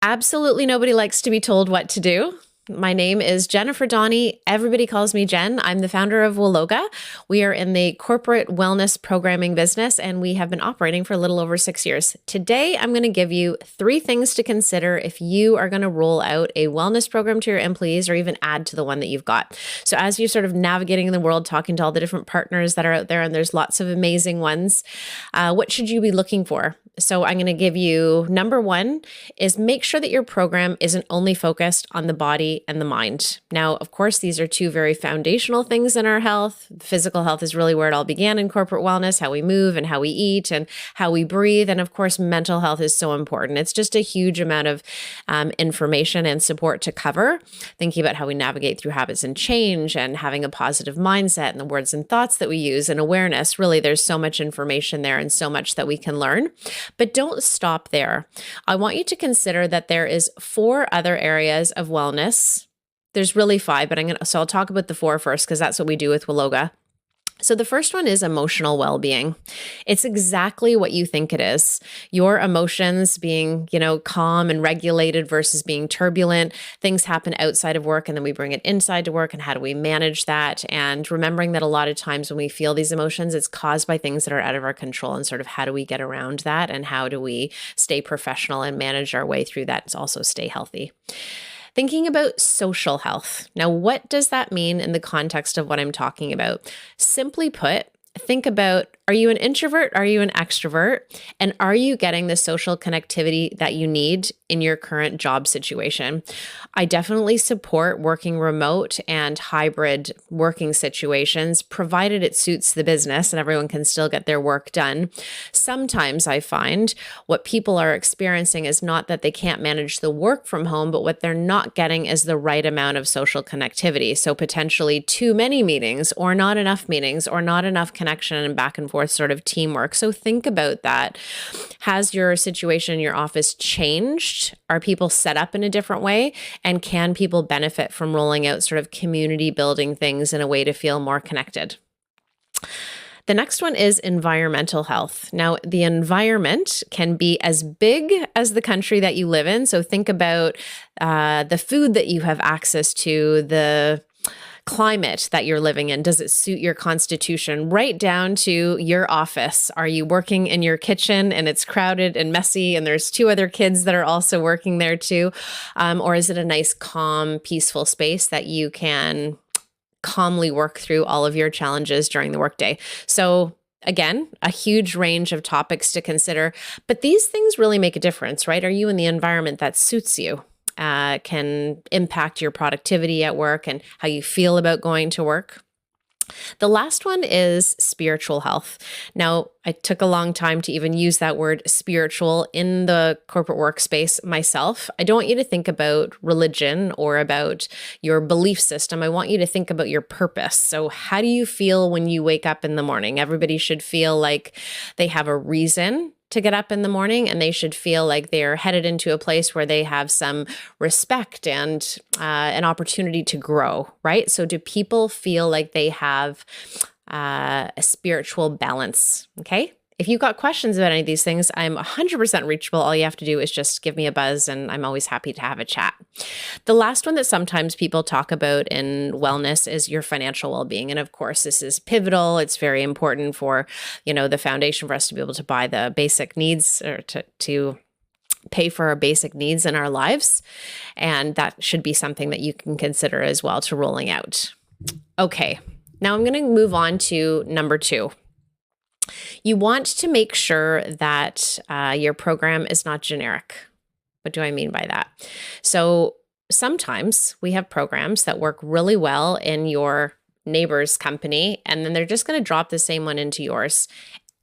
Absolutely nobody likes to be told what to do. My name is Jennifer Doheney. Everybody calls me Jen. I'm the founder of WELLOGA. We are in the corporate wellness programming business, and we have been operating for a little over 6 years. Today, I'm going to give you 3 things to consider if you are going to roll out a wellness program to your employees or even add to the one that you've got. So as you're sort of navigating in the world, talking to all the different partners that are out there, and there's lots of amazing ones, what should you be looking for? So I'm going to give you number 1 is make sure that your program isn't only focused on the body and the mind. Now, of course, these are 2 very foundational things in our health. Physical health is really where it all began in corporate wellness, how we move and how we eat and how we breathe. And of course, mental health is so important. It's just a huge amount of information and support to cover, thinking about how we navigate through habits and change and having a positive mindset and the words and thoughts that we use and awareness. Really, there's so much information there and so much that we can learn. But don't stop there. I want you to consider that there is 4 other areas of wellness. There's really 5, but I'll talk about the 4 first because that's what we do with WELLOGA. So the first one is emotional well-being. It's exactly what you think it is. Your emotions being, calm and regulated versus being turbulent. Things happen outside of work and then we bring it inside to work, and how do we manage that? And remembering that a lot of times when we feel these emotions, it's caused by things that are out of our control, and sort of how do we get around that, and how do we stay professional and manage our way through that and also stay healthy. Thinking about social health. Now, what does that mean in the context of what I'm talking about? Simply put, think about, are you an introvert? Are you an extrovert? And are you getting the social connectivity that you need in your current job situation? I definitely support working remote and hybrid working situations, provided it suits the business and everyone can still get their work done. Sometimes I find what people are experiencing is not that they can't manage the work from home, but what they're not getting is the right amount of social connectivity. So potentially too many meetings, or not enough meetings, or not enough connection and back and forth sort of teamwork. So think about that. Has your situation in your office changed? Are people set up in a different way? And can people benefit from rolling out sort of community building things in a way to feel more connected? The next one is environmental health. Now, the environment can be as big as the country that you live in. So think about the food that you have access to, the climate that you're living in. Does it suit your constitution? Right down to your office. Are you working in your kitchen and it's crowded and messy and there's 2 other kids that are also working there too? Or is it a nice, calm, peaceful space that you can calmly work through all of your challenges during the workday? So again, a huge range of topics to consider, but these things really make a difference, right? Are you in the environment that suits you? Can impact your productivity at work and how you feel about going to work. The last one is spiritual health. Now, I took a long time to even use that word spiritual in the corporate workspace myself. I don't want you to think about religion or about your belief system. I want you to think about your purpose. So how do you feel when you wake up in the morning? Everybody should feel like they have a reason to get up in the morning, and they should feel like they're headed into a place where they have some respect and an opportunity to grow, right? So do people feel like they have a spiritual balance? Okay. If you've got questions about any of these things, I'm 100% reachable. All you have to do is just give me a buzz, and I'm always happy to have a chat. The last one that sometimes people talk about in wellness is your financial well-being. And of course, this is pivotal. It's very important for, the foundation for us to be able to buy the basic needs, or to pay for our basic needs in our lives. And that should be something that you can consider as well to rolling out. Okay, now I'm going to move on to number 2. You want to make sure that your program is not generic. What do I mean by that? So sometimes we have programs that work really well in your neighbor's company, and then they're just going to drop the same one into yours.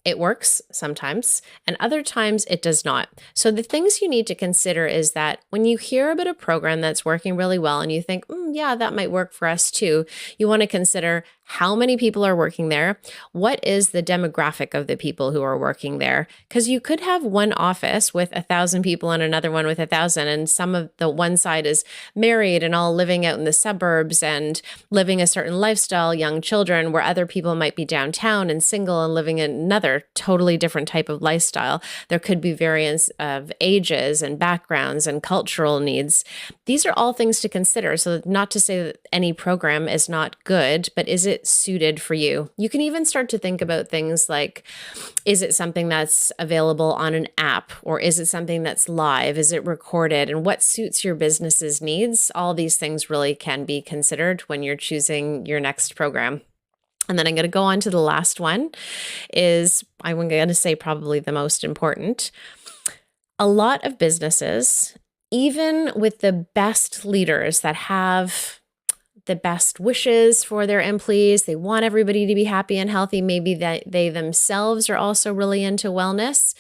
It works sometimes, and other times it does not. So the things you need to consider is that when you hear about a program that's working really well and you think, yeah, that might work for us too, you want to consider, how many people are working there? What is the demographic of the people who are working there? Because you could have one office with 1,000 people and another one with 1,000, and some of the one side is married and all living out in the suburbs and living a certain lifestyle, young children, where other people might be downtown and single and living in another totally different type of lifestyle. There could be variance of ages and backgrounds and cultural needs. These are all things to consider. So not to say that any program is not good, but is it suited for you? You can even start to think about things like, is it something that's available on an app, or is it something that's live? Is it recorded? And what suits your business's needs? All these things really can be considered when you're choosing your next program. And then I'm going to go on to the last one, is I'm going to say probably the most important. A lot of businesses, even with the best leaders that have the best wishes for their employees, they want everybody to be happy and healthy, maybe that they themselves are also really into wellness.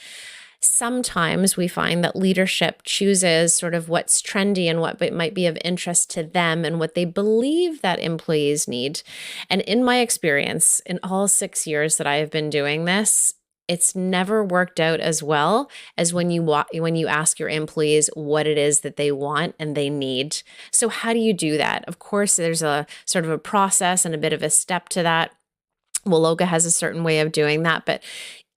Sometimes we find that leadership chooses sort of what's trendy and what might be of interest to them and what they believe that employees need. And in my experience, in all 6 years that I have been doing this, it's never worked out as well as when you ask your employees what it is that they want and they need. So how do you do that? Of course, there's a sort of a process and a bit of a step to that. WELLOGA has a certain way of doing that, but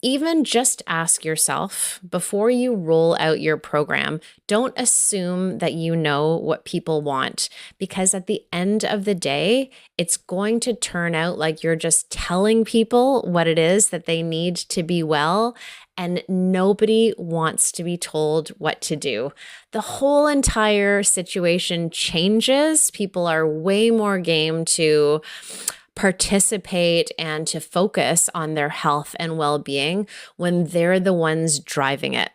even just ask yourself before you roll out your program, don't assume that you know what people want, because at the end of the day, it's going to turn out like you're just telling people what it is that they need to be well, and nobody wants to be told what to do. The whole entire situation changes. People are way more game to participate and to focus on their health and well-being when they're the ones driving it.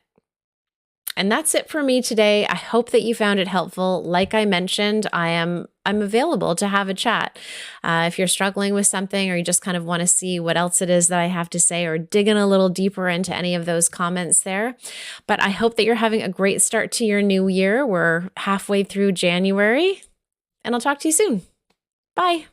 And that's it for me today. I hope that you found it helpful. Like I mentioned, I'm available to have a chat. If you're struggling with something, or you just kind of want to see what else it is that I have to say, or dig in a little deeper into any of those comments there. But I hope that you're having a great start to your new year. We're halfway through January, and I'll talk to you soon. Bye.